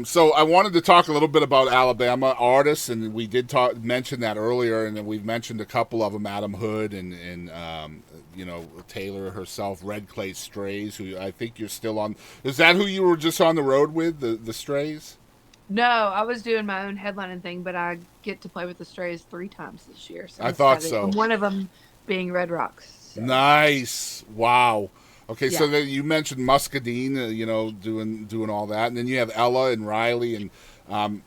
So I wanted to talk a little bit about Alabama artists, and we did mention that earlier, and then we've mentioned a couple of them: Adam Hood and Taylor herself, Red Clay Strays, who I think you're still on. Is that who you were just on the road with, the Strays? No, I was doing my own headlining thing, but I get to play with the Strays 3 times this year, so I'm I thought excited. And so. one of them being Red Rocks. So Nice. Wow. Okay, so yeah. then you mentioned Muscadine, doing all that, and then you have Ella and Riley, and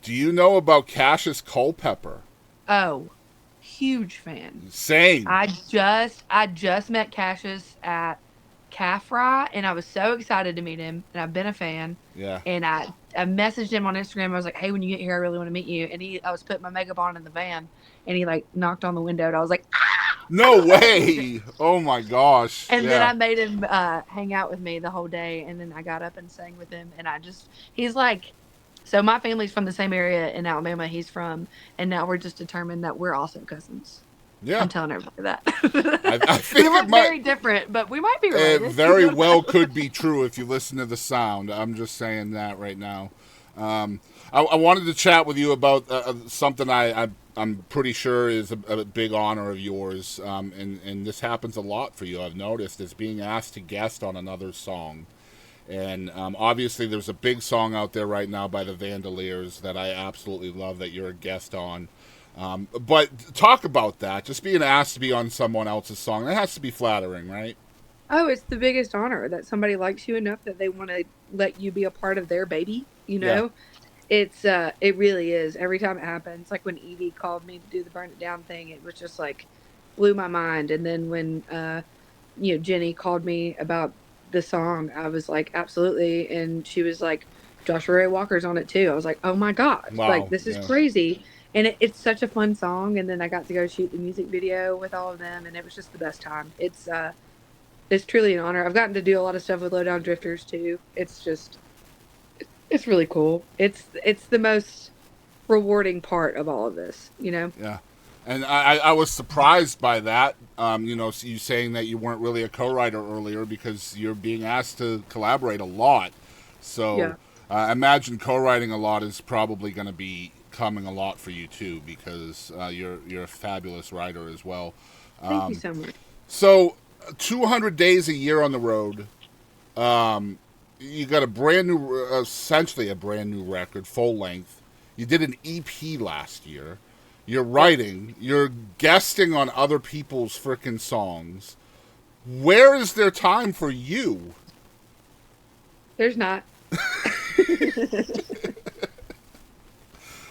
do you know about Cassius Culpepper? Oh, huge fan. Same. I just met Cassius at Calf Fry, and I was so excited to meet him, and I've been a fan. Yeah. And I messaged him on Instagram. I was like, "Hey, when you get here, I really want to meet you." And I was putting my makeup on in the van, and he like knocked on the window, and I was like, No "Ah!" way. Oh my gosh. And then Yeah. I made him hang out with me the whole day, and then I got up and sang with him, and he's like, so my family's from the same area in Alabama he's from, and now we're just determined that we're also cousins. Yeah. I'm telling everybody I that. We think it look might. very different, but we might be It related. You very don't well know. could be true if you listen to the sound. I'm just saying that right now. I wanted to chat with you about something I'm pretty sure is a big honor of yours, and this happens a lot for you. I've noticed is being asked to guest on another song, and obviously there's a big song out there right now by the Vandaliers that I absolutely love that you're a guest on. But talk about that. Just being asked to be on someone else's song, that has to be flattering, right? Oh, it's the biggest honor that somebody likes you enough that they want to let you be a part of their baby. Yeah. It really is. Every time it happens, like when Evie called me to do the burn it down thing, it was just like blew my mind. And then when Jenny called me about the song, I was like, absolutely. And she was like, Joshua Ray Walker's on it too. I was like, oh my gosh, like Wow. this is Yeah. crazy. And it's such a fun song. And then I got to go shoot the music video with all of them, and it was just the best time. It's truly an honor. I've gotten to do a lot of stuff with Low Down Drifters too. It's really cool. It's the most rewarding part of all of this. Yeah. And I was surprised by that. You saying that you weren't really a co-writer earlier because you're being asked to collaborate a lot. So Yeah. I imagine co-writing a lot is probably going to be coming a lot for you too because you're a fabulous writer as well. Thank you so much. So 200 days a year on the road. You got a brand new, essentially a brand new record, full length. You did an EP last year. You're Yep. writing. You're guesting on other people's frickin' songs. Where is there time for you? There's not.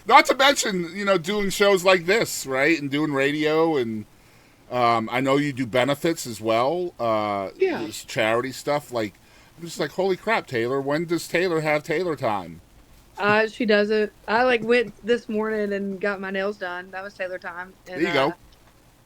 Not to mention, doing shows like this, right, and doing radio, and I know you do benefits as well, Yeah. charity stuff. Like, I'm just like, holy crap, Taylor. When does Taylor have Taylor time? She doesn't. I like went this morning and got my nails done. That was Taylor time. There And you go.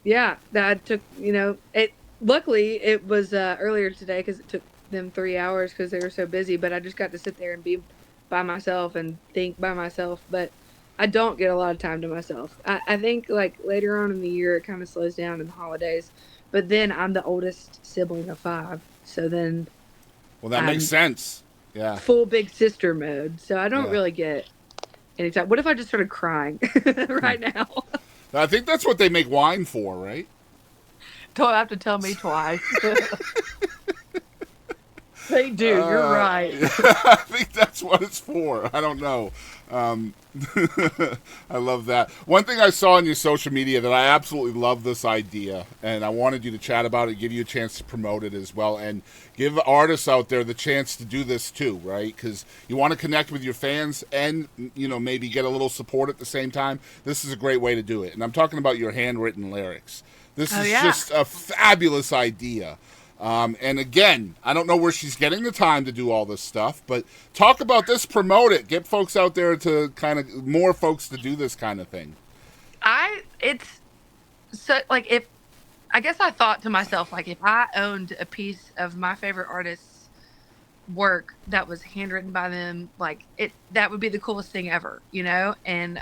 yeah, that took, it luckily it was earlier today cuz it took them 3 hours cuz they were so busy, but I just got to sit there and be by myself and think by myself, but I don't get a lot of time to myself. I think like later on in the year it kind of slows down in the holidays, but then I'm the oldest sibling of 5. So then Well, that makes I'm sense. Yeah, full big sister mode. So I don't yeah. really get any time. What if I just started crying right now? I think that's what they make wine for, right? Don't have to tell me twice. They do. You're Uh, right. I think that's what it's for. I don't know. Um, I love that. One thing I saw on your social media that I absolutely love this idea, and I wanted you to chat about it, give you a chance to promote it as well, and give artists out there the chance to do this too, right? Because you want to connect with your fans and maybe get a little support at the same time. This is a great way to do it, and I'm talking about your handwritten lyrics. This Oh is yeah. just a fabulous idea. And again, I don't know where she's getting the time to do all this stuff, but talk about this, promote it, get folks out there to kind of more folks to do this kind of thing. It's so like if I guess I thought to myself like if I owned a piece of my favorite artist's work that was handwritten by them, like that would be the coolest thing ever. And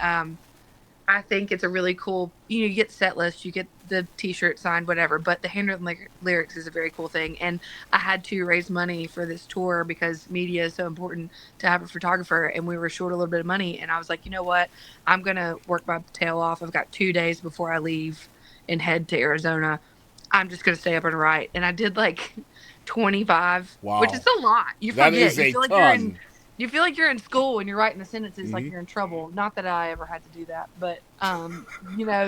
I think it's a really cool, you get set list, you get the t-shirt signed, whatever, but the handwritten lyrics is a very cool thing. And I had to raise money for this tour because media is so important to have a photographer, and we were short a little bit of money. And I was like, you know what? I'm going to work my tail off. I've got 2 days before I leave and head to Arizona. I'm just going to stay up and write. And I did like 25, which Wow. is a lot. You That forget. is a ton. You feel like you're in school and you're writing the sentences like Hmm. you're in trouble. Not that I ever had to do that, but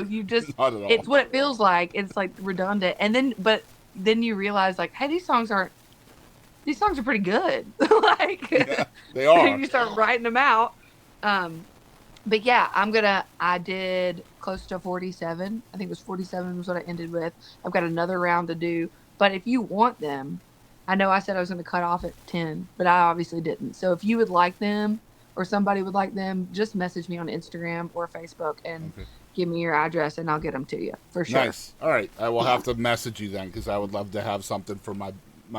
you just Not at all. it's what it feels like. It's like redundant. And then you realize like, hey, these songs are pretty good. Yeah, Like they are. you start writing them out. Um but yeah, I did close to 47. I think it was 47 was what I ended with. I've got another round to do. But if you want them, I know I said I was going to cut off at 10, but I obviously didn't. So if you would like them or somebody would like them, just message me on Instagram or Facebook and Okay. give me your address and I'll get them to you for sure. Nice. All right. I will Yeah. have to message you then because I would love to have something for my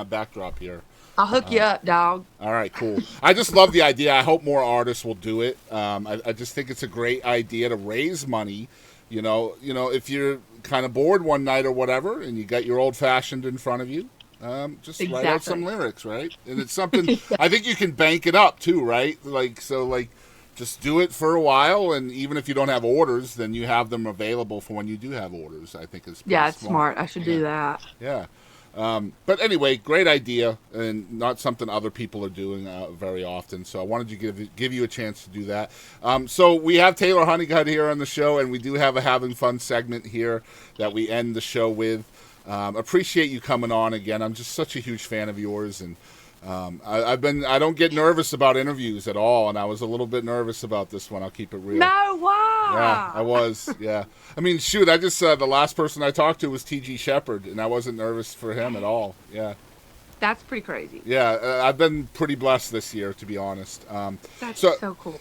backdrop here. I'll hook you up, dog. All right, cool. I just love the idea. I hope more artists will do it. I just think it's a great idea to raise money. If you're kind of bored one night or whatever, and you got your old fashioned in front of you, just write out some Exactly. lyrics, right? And it's something I think you can bank it up too, right? Just do it for a while, and even if you don't have orders, then you have them available for when you do have orders. I think is pretty Yeah, it's smart. smart. I should Yeah, do that. yeah. But anyway, great idea, and not something other people are doing very often. So I wanted to give you a chance to do that. So we have Taylor Hunnicutt here on the show, and we do have a having fun segment here that we end the show with. Appreciate you coming on again. I'm just such a huge fan of yours, and I don't get nervous about interviews at all, and I was a little bit nervous about this one. I'll keep it real. No, Yeah, I why? was. Yeah, I mean, shoot, I just the last person I talked to was T.G. Shepherd, and I wasn't nervous for him at all. Yeah, That's pretty crazy. yeah, I've been pretty blessed this year, to be honest. That's So so cool.